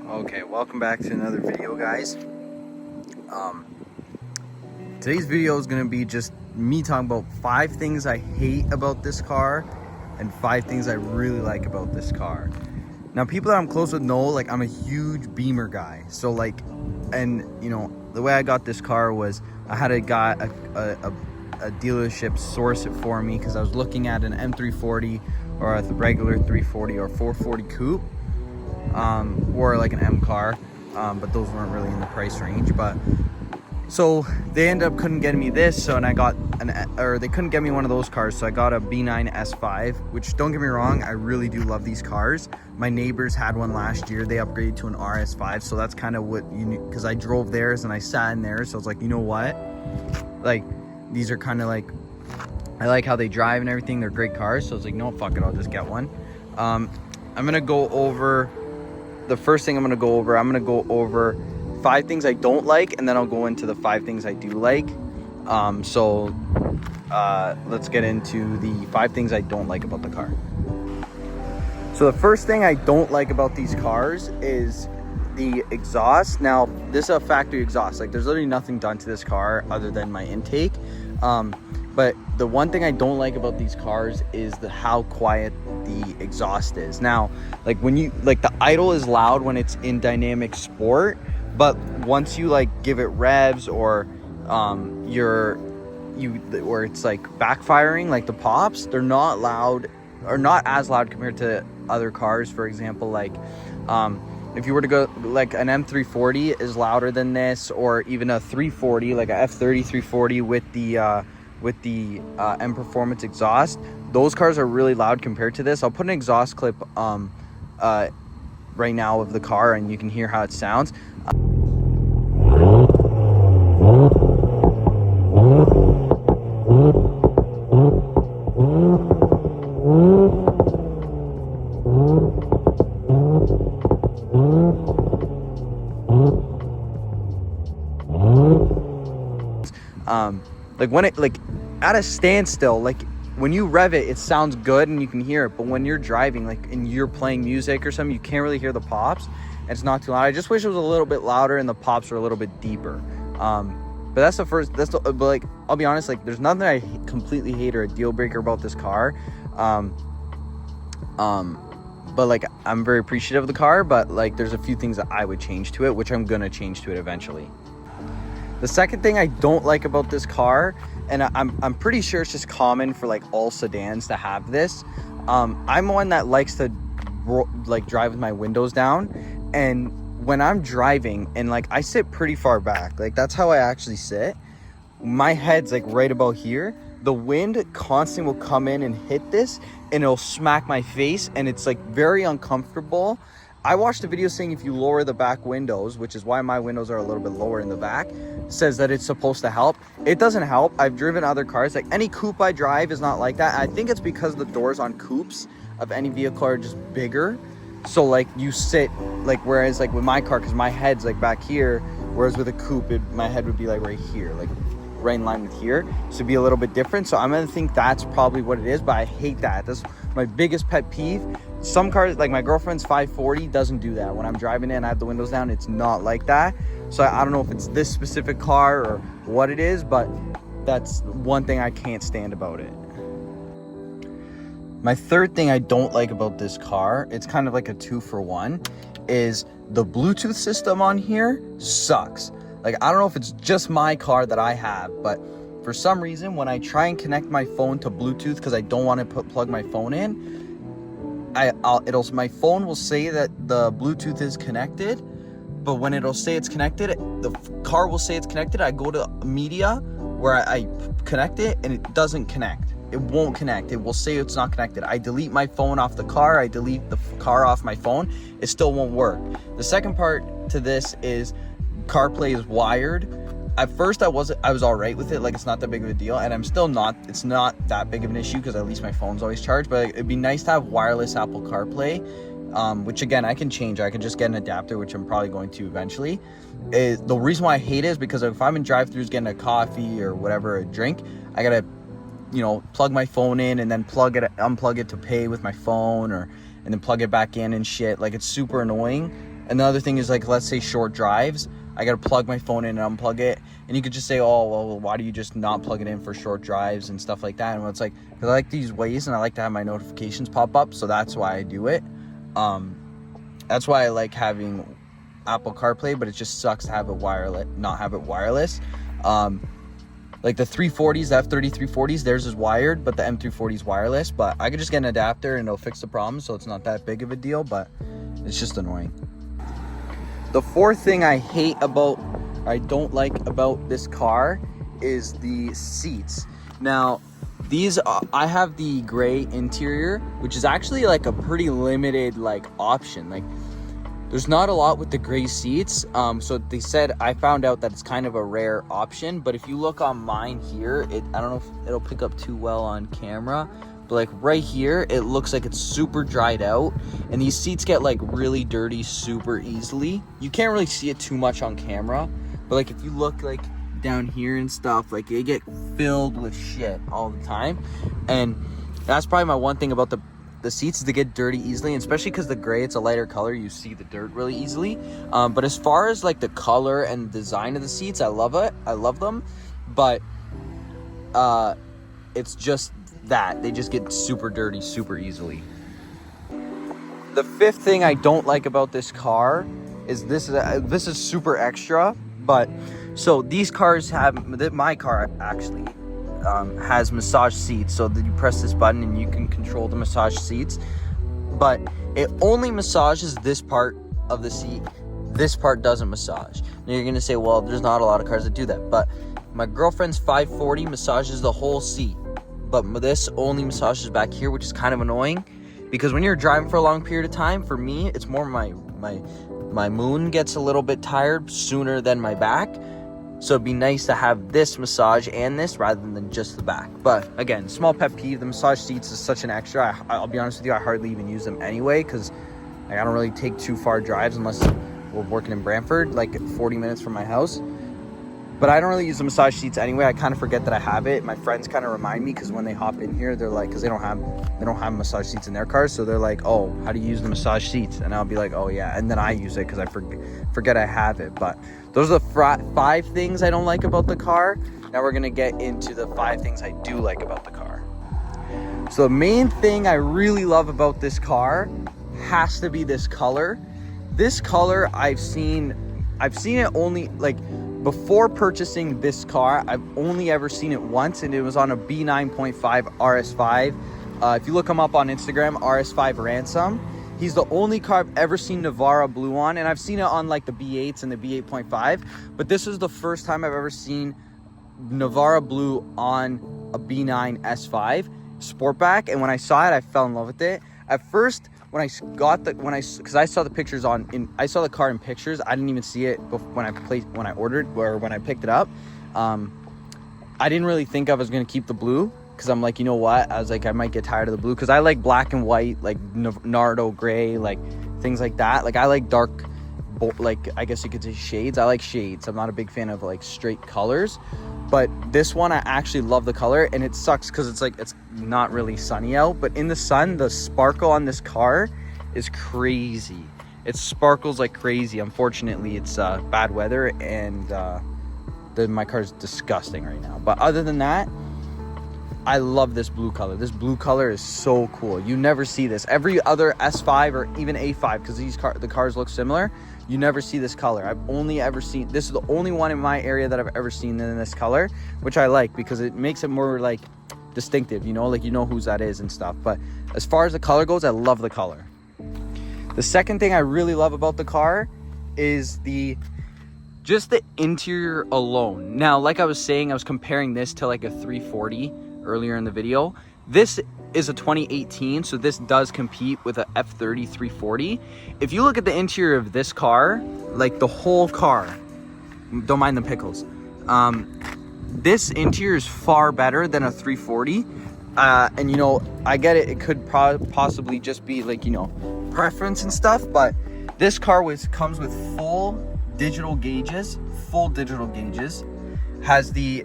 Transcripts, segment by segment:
Okay, welcome back to another video, guys. Today's video is gonna be just me talking about 5 things I hate about this car and 5 things I really like about this car. Now, people that I'm close with know, like, I'm a huge Beamer guy. So, like, and you know, the way I got this car was I had a dealership source it for me because I was looking at an M340 or a regular 340 or 440 coupe. Or like an M car, but those weren't really in the price range. But so they ended up couldn't get me this, so and I got they couldn't get me one of those cars, so I got a B9 S5, which, don't get me wrong, I really do love these cars. My neighbors had one last year. They upgraded to an RS5, so that's kind of what you knew, because I drove theirs and I sat in theirs, so I was like, you know what, like, these are kind of like, I like how they drive and everything. They're great cars, so I was like, no, fuck it, I'll just get one. I'm gonna go over the first thing I'm going to go over 5 things I don't like, and then I'll go into the 5 things I do like. Let's get into the 5 things I don't like about the car. So the first thing I don't like about these cars is the exhaust. Now, this is a factory exhaust. Like, there's literally nothing done to this car other than my intake. But the one thing I don't like about these cars is how quiet the exhaust is. Now, like, when you, like, the idle is loud when it's in dynamic sport, but once you, like, give it revs or where it's like backfiring, like the pops, they're not loud, or not as loud compared to other cars. For example, like, if you were to go, like, an M340 is louder than this, or even a 340, like a F30 340 with the M Performance exhaust. Those cars are really loud compared to this. I'll put an exhaust clip right now of the car, and you can hear how it sounds. Like, when it, like, at a standstill, like, when you rev it, it sounds good and you can hear it. But when you're driving, like, and you're playing music or something, you can't really hear the pops, and it's not too loud. I just wish it was a little bit louder and the pops were a little bit deeper. But that's the first. But, like, I'll be honest, like, there's nothing I completely hate or a deal breaker about this car. But, like, I'm very appreciative of the car. But, like, there's a few things that I would change to it, which I'm gonna change to it eventually. The second thing I don't like about this car, and I'm pretty sure it's just common for, like, all sedans to have this. I'm one that likes to, like, drive with my windows down, and when I'm driving, and, like, I sit pretty far back, like, that's how I actually sit. My head's, like, right about here. The wind constantly will come in and hit this, and it'll smack my face, and it's, like, very uncomfortable. I watched a video saying if you lower the back windows, which is why my windows are a little bit lower in the back, says that it's supposed to help. It doesn't help. I've driven other cars. Like, any coupe I drive is not like that. I think it's because the doors on coupes of any vehicle are just bigger. So, like, you sit, like, whereas, like, with my car, because my head's, like, back here, whereas with a coupe, my head would be, like, right here, like, right in line with here. So it'd be a little bit different. So I'm going to think that's probably what it is, but I hate that. That's my biggest pet peeve. Some cars, like my girlfriend's 540, doesn't do that. When I'm driving in, I have the windows down, it's not like that. So I don't know if it's this specific car or what it is, but that's one thing I can't stand about it. My third thing I don't like about this car, it's kind of like a 2-for-1, is the Bluetooth system on here sucks. Like, I don't know if it's just my car that I have, but for some reason, when I try and connect my phone to Bluetooth, because I don't want to plug my phone in, my phone will say that the Bluetooth is connected, but when it'll say it's connected, the car will say it's connected. I go to media where I connect it, and it doesn't connect. It won't connect. It will say it's not connected. I delete my phone off the car. I delete the car off my phone. It still won't work. The second part to this is CarPlay is wired. At first I was all right with it, like, it's not that big of a deal, and I'm still not. It's not that big of an issue because at least my phone's always charged. But it'd be nice to have wireless Apple CarPlay, which, again, I can change. I can just get an adapter, which I'm probably going to eventually. The reason why I hate it is because if I'm in drive-thrus getting a coffee or whatever, a drink, I gotta, you know, plug my phone in and then unplug it to pay with my phone, and then plug it back in and shit. Like, it's super annoying. And the other thing is, like, let's say short drives, I gotta plug my phone in and unplug it. And you could just say, oh, well, why do you just not plug it in for short drives and stuff like that? And it's like, because I like to use Waze and I like to have my notifications pop up, so that's why I do it. That's why I like having Apple CarPlay, but it just sucks to have it wireless, not have it wireless. Like the 340s, the F3340s, theirs is wired, but the M340 is wireless. But I could just get an adapter and it'll fix the problem, so it's not that big of a deal, but it's just annoying. The fourth thing I don't like about this car is the seats. Now, these I have the gray interior, which is actually like a pretty limited like option. Like, there's not a lot with the gray seats. So they said, I found out that it's kind of a rare option, but if you look on mine here, I don't know if it'll pick up too well on camera, but like right here, it looks like it's super dried out, and these seats get like really dirty super easily. You can't really see it too much on camera, but like if you look like down here and stuff, like they get filled with shit all the time. And that's probably my one thing about the seats, is they get dirty easily, and especially because the gray, it's a lighter color, you see the dirt really easily. But as far as like the color and design of the seats, I love it. I love them, but it's just that they just get super dirty super easily. The fifth thing I don't like about this car is this is super extra, but so these cars have, my car actually has massage seats, so that you press this button and you can control the massage seats, but it only massages this part of the seat. This part doesn't massage. Now you're gonna say, well, there's not a lot of cars that do that, but my girlfriend's 540 massages the whole seat, but this only massages back here, which is kind of annoying, because when you're driving for a long period of time, for me, it's more my moon gets a little bit tired sooner than my back. So it'd be nice to have this massage and this rather than just the back. But again, small pet peeve, the massage seats is such an extra. I'll be honest with you, I hardly even use them anyway, because I don't really take too far drives unless we're working in Brantford, like 40 minutes from my house. But I don't really use the massage seats anyway. I kind of forget that I have it. My friends kind of remind me, because when they hop in here, they're like, because they don't have massage seats in their cars, so they're like, oh, how do you use the massage seats? And I'll be like, oh yeah, and then I use it because I forget I have it. But those are the 5 things I don't like about the car. Now we're gonna get into the 5 things I do like about the car. So the main thing I really love about this car has to be this color. This color, I've seen it only, like, before purchasing this car, I've only ever seen it once, and it was on a B9.5 RS5. If you look him up on Instagram, RS5 Ransom, he's the only car I've ever seen Navara Blue on, and I've seen it on like the B8s and the B8.5, but this is the first time I've ever seen Navara Blue on a B9 S5 Sportback, and when I saw it, I fell in love with it. At first, because I saw the pictures I saw the car in pictures. I didn't even see it when I ordered, or when I picked it up. I didn't really think I was gonna keep the blue, because I'm like, you know what? I was like, I might get tired of the blue, because I like black and white, like Nardo gray, like things like that. Like I like dark, like I guess you could say shades. I like shades. I'm not a big fan of like straight colors. But this one, I actually love the color, and it sucks because it's like, it's not really sunny out, but in the sun, the sparkle on this car is crazy. It sparkles like crazy. Unfortunately, it's bad weather, and my car is disgusting right now. But other than that, I love this blue color. This blue color is so cool. You never see this. Every other S5 or even A5, because the cars look similar, you never see this color. I've only ever seen, this is the only one in my area that I've ever seen in this color, which I like because it makes it more like distinctive, you know, like you know whose that is and stuff. But as far as the color goes, I love the color. The second thing I really love about the car is just the interior alone. Now, like I was saying, I was comparing this to like a 340 earlier in the video. This is a 2018, so this does compete with a F30 340. If you look at the interior of this car, like the whole car, don't mind the pickles, this interior is far better than a 340. And you know, I get it, it could possibly just be like, you know, preference and stuff, but this car comes with full digital gauges, has the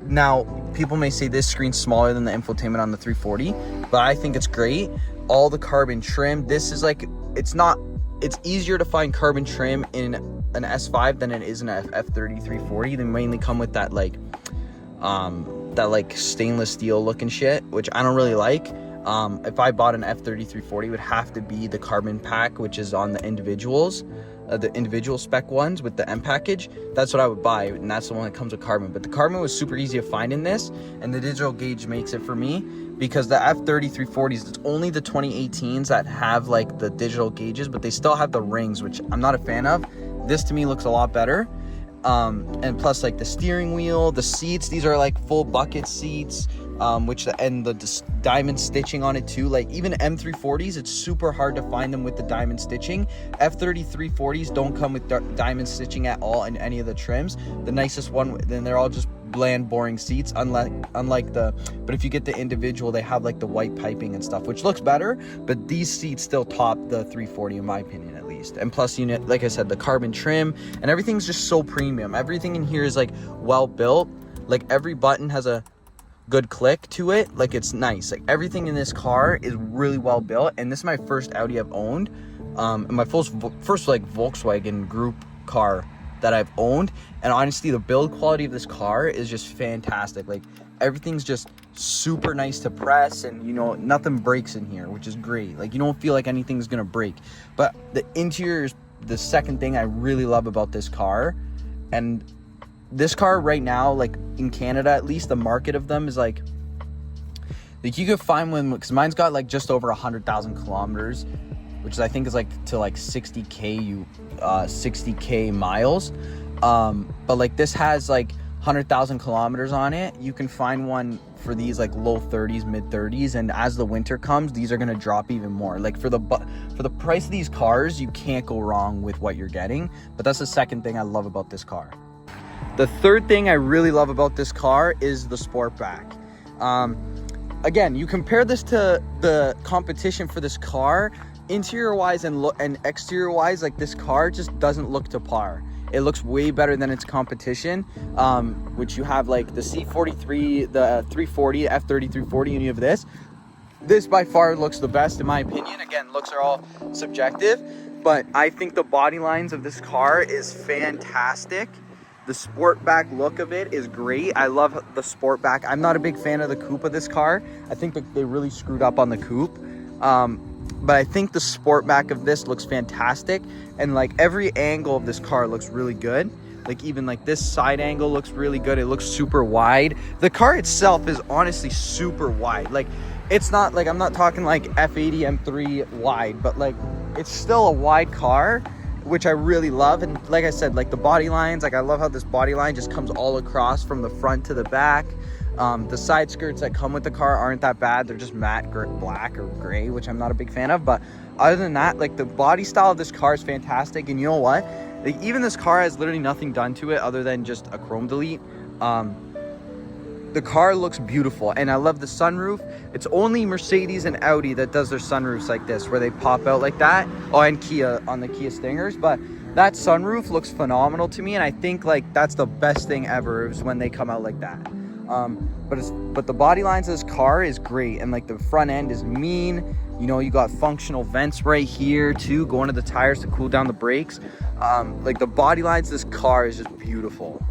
now people may say this screen's smaller than the infotainment on the 340, but I think it's great. All the carbon trim, this is like, it's not it's easier to find carbon trim in an S5 than it is in an F3340. They mainly come with that like stainless steel looking shit, which I don't really like. If I bought an F3340, it would have to be the carbon pack, which is on the individuals, the individual spec ones with the M package. That's what I would buy, and that's the one that comes with carbon. But the carbon was super easy to find in this, and the digital gauge makes it for me, because the F3340s, it's only the 2018s that have like the digital gauges, but they still have the rings, which I'm not a fan of. This to me looks a lot better. And plus like the steering wheel, the seats, these are like full bucket seats, and the diamond stitching on it too. Like even M340s, it's super hard to find them with the diamond stitching. F3340s don't come with diamond stitching at all in any of the trims. The nicest one, then they're all just bland, boring seats, unlike but if you get the individual, they have like the white piping and stuff, which looks better, but these seats still top the 340 in my opinion, at least. And plus, like I said, the carbon trim and everything's just so premium. Everything in here is like well built. Like every button has a good click to it. Like it's nice. Like everything in this car is really well built, and this is my first Audi I've owned, and my first like Volkswagen Group car that I've owned. And honestly, the build quality of this car is just fantastic. Like everything's just super nice to press, and nothing breaks in here, which is great. Like you don't feel like anything's gonna break. But the interior is the second thing I really love about this car. And this car right now, like in Canada at least, the market of them is like you could find one, because mine's got like just over 100,000 kilometers, which I think is like to like 60k miles. But like this has like 100,000 kilometers on it. You can find one for these like low 30s, mid 30s, and as the winter comes, these are gonna drop even more. Like for the price of these cars, you can't go wrong with what you're getting. But that's the second thing I love about this car. The third thing I really love about this car is the Sportback. Again, you compare this to the competition for this car, interior wise and exterior wise, like this car just doesn't look to par. It looks way better than its competition, which you have like the C43, the 340, F3340, and you have this. This by far looks the best in my opinion. Again, looks are all subjective, but I think the body lines of this car is fantastic. The Sportback look of it is great. I love the Sportback. I'm not a big fan of the coupe of this car. I think that they really screwed up on the coupe. But I think the Sportback of this looks fantastic. And like every angle of this car looks really good. Like even like this side angle looks really good. It looks super wide. The car itself is honestly super wide. Like it's not like, I'm not talking like F80 M3 wide, but like it's still a wide car, which I really love. And like I said, like the body lines, like I love how this body line just comes all across from the front to the back. The side skirts that come with the car aren't that bad. They're just matte black or gray, which I'm not a big fan of. But other than that, like the body style of this car is fantastic. And you know what? Like even this car has literally nothing done to it other than just a chrome delete. The car looks beautiful, and I love the sunroof. It's only Mercedes and Audi that does their sunroofs like this, where they pop out like that. Oh, and Kia on the Kia Stingers, but that sunroof looks phenomenal to me, and I think like that's the best thing ever is when they come out like that. But the body lines of this car is great, and like the front end is mean. You got functional vents right here too, going to the tires to cool down the brakes. Like the body lines of this car is just beautiful.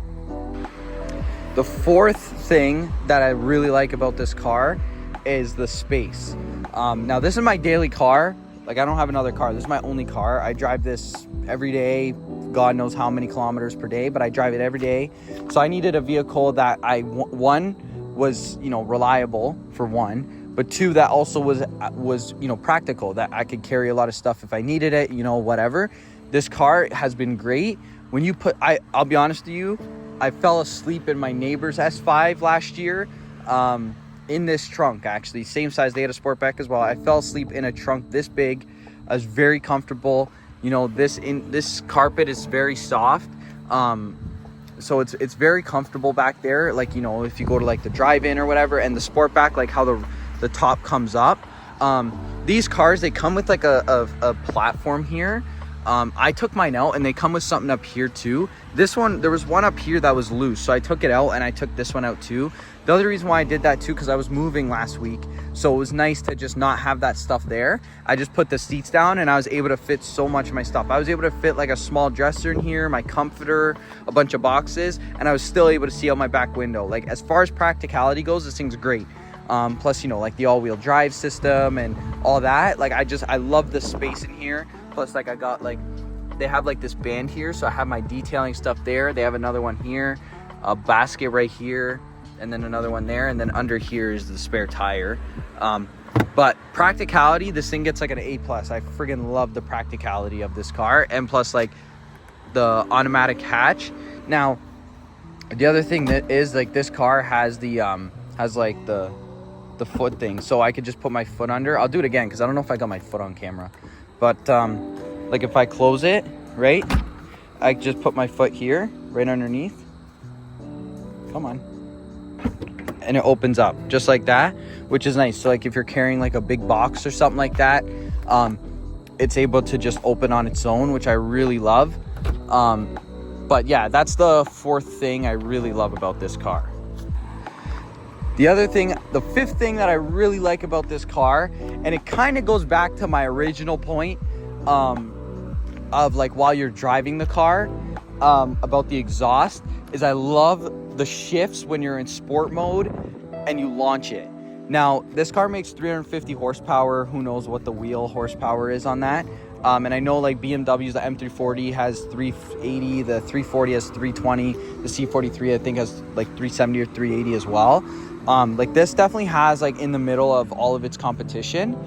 The fourth thing that I really like about this car is the space. Now this is my daily car. Like I don't have another car. This is my only car. I drive this every day, God knows how many kilometers per day, but I drive it every day. So I needed a vehicle that one was, reliable for one, but two, that also was, practical, that I could carry a lot of stuff if I needed it, whatever. This car has been great. When you I'll be honest with you, I fell asleep in my neighbor's S5 last year, in this trunk, actually. Same size, they had a Sportback as well. I fell asleep in a trunk this big. I was very comfortable. This carpet is very soft. So it's very comfortable back there. Like, if you go to like the drive-in or whatever, and the Sportback, like how the top comes up. These cars, they come with like a platform here. I took mine out, and they come with something up here too. This one, there was one up here that was loose, so I took it out, and I took this one out too. The other reason why I did that too, because I was moving last week, so it was nice to just not have that stuff there. I just put the seats down and I was able to fit so much of my stuff. I was able to fit like a small dresser in here, my comforter, a bunch of boxes, and I was still able to see out my back window. Like, as far as practicality goes, this thing's great. Plus, you know, like the all-wheel drive system and all that. Like, I love the space in here. Plus, like, I got like, they have like this band here, so I have my detailing stuff there. They have another one here, a basket right here, and then another one there, and then under here is the spare tire. But practicality, this thing gets like an A+. I friggin' love the practicality of this car, and plus like the automatic hatch. Now, the other thing that is like, this car has the has like the foot thing, so I could just put my foot under. I'll do it again because I don't know if I got my foot on camera, but like if I close it, right, I just put my foot here right underneath. Come on. And it opens up just like that, which is nice. So like if you're carrying like a big box or something like that, it's able to just open on its own, which I really love. But yeah, that's the fourth thing I really love about this car. The fifth thing that I really like about this car, and it kind of goes back to my original point of like while you're driving the car, about the exhaust, is I love the shifts when you're in sport mode and you launch it. Now, this car makes 350 horsepower. Who knows what the wheel horsepower is on that? And I know like BMW's, the M340 has 380, the 340 has 320, the C43 I think has like 370 or 380 as well. Like this definitely has like in the middle of all of its competition.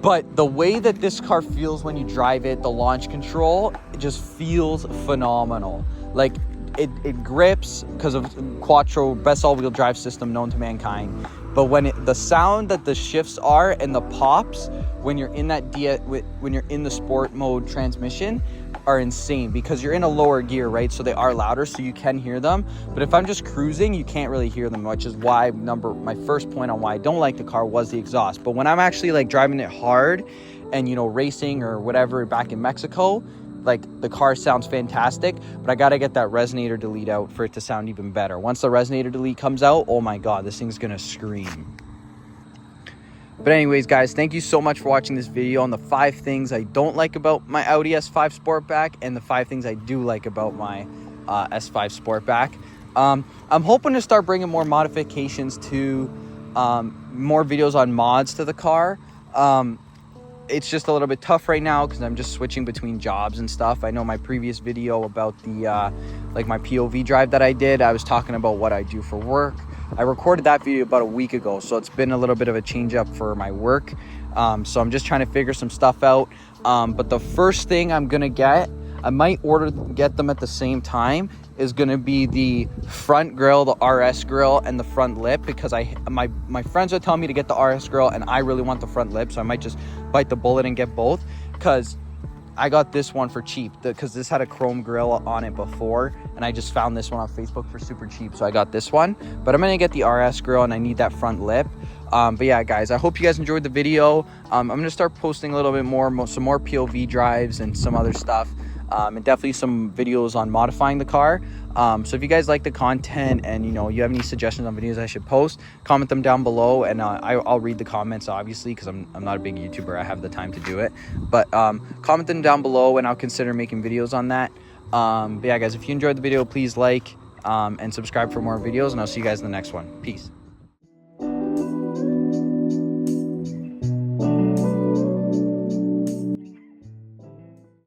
But the way that this car feels when you drive it, the launch control, it just feels phenomenal. Like it grips because of Quattro, best all-wheel drive system known to mankind. But when the sound that the shifts are and the pops when you're in that when you're in the sport mode transmission are insane, because you're in a lower gear, right? So they are louder, so you can hear them. But if I'm just cruising, you can't really hear them, which is why my first point on why I don't like the car was the exhaust. But when I'm actually like driving it hard and, you know, racing or whatever back in Mexico, like the car sounds fantastic. But I gotta get that resonator delete out for it to sound even better. Once the resonator delete comes out, oh my god, this thing's gonna scream. But anyways, guys, thank you so much for watching this video on the 5 things I don't like about my Audi S5 Sportback and the 5 things I do like about my S5 Sportback. I'm hoping to start bringing more modifications to more videos on mods to the car. It's just a little bit tough right now because I'm just switching between jobs and stuff. I know my previous video about the like my POV drive that I did, I was talking about what I do for work. I recorded that video about a week ago, so it's been a little bit of a change up for my work. So I'm just trying to figure some stuff out. But the first thing I'm gonna get, I might get them at the same time, is gonna be the front grille, the RS grille, and the front lip, because my friends are telling me to get the RS grille and I really want the front lip, so I might just bite the bullet and get both, because I got this one for cheap, because this had a chrome grille on it before, and I just found this one on Facebook for super cheap, so I got this one. But I'm gonna get the RS grille and I need that front lip. But yeah, guys, I hope you guys enjoyed the video. I'm gonna start posting a little bit more, some more POV drives and some other stuff, and definitely some videos on modifying the car. So if you guys like the content and, you know, you have any suggestions on videos I should post, comment them down below, and I'll read the comments, obviously, because I'm not a big YouTuber. I have the time to do it. But comment them down below and I'll consider making videos on that. But yeah, guys, if you enjoyed the video, please like and subscribe for more videos, and I'll see you guys in the next one. Peace.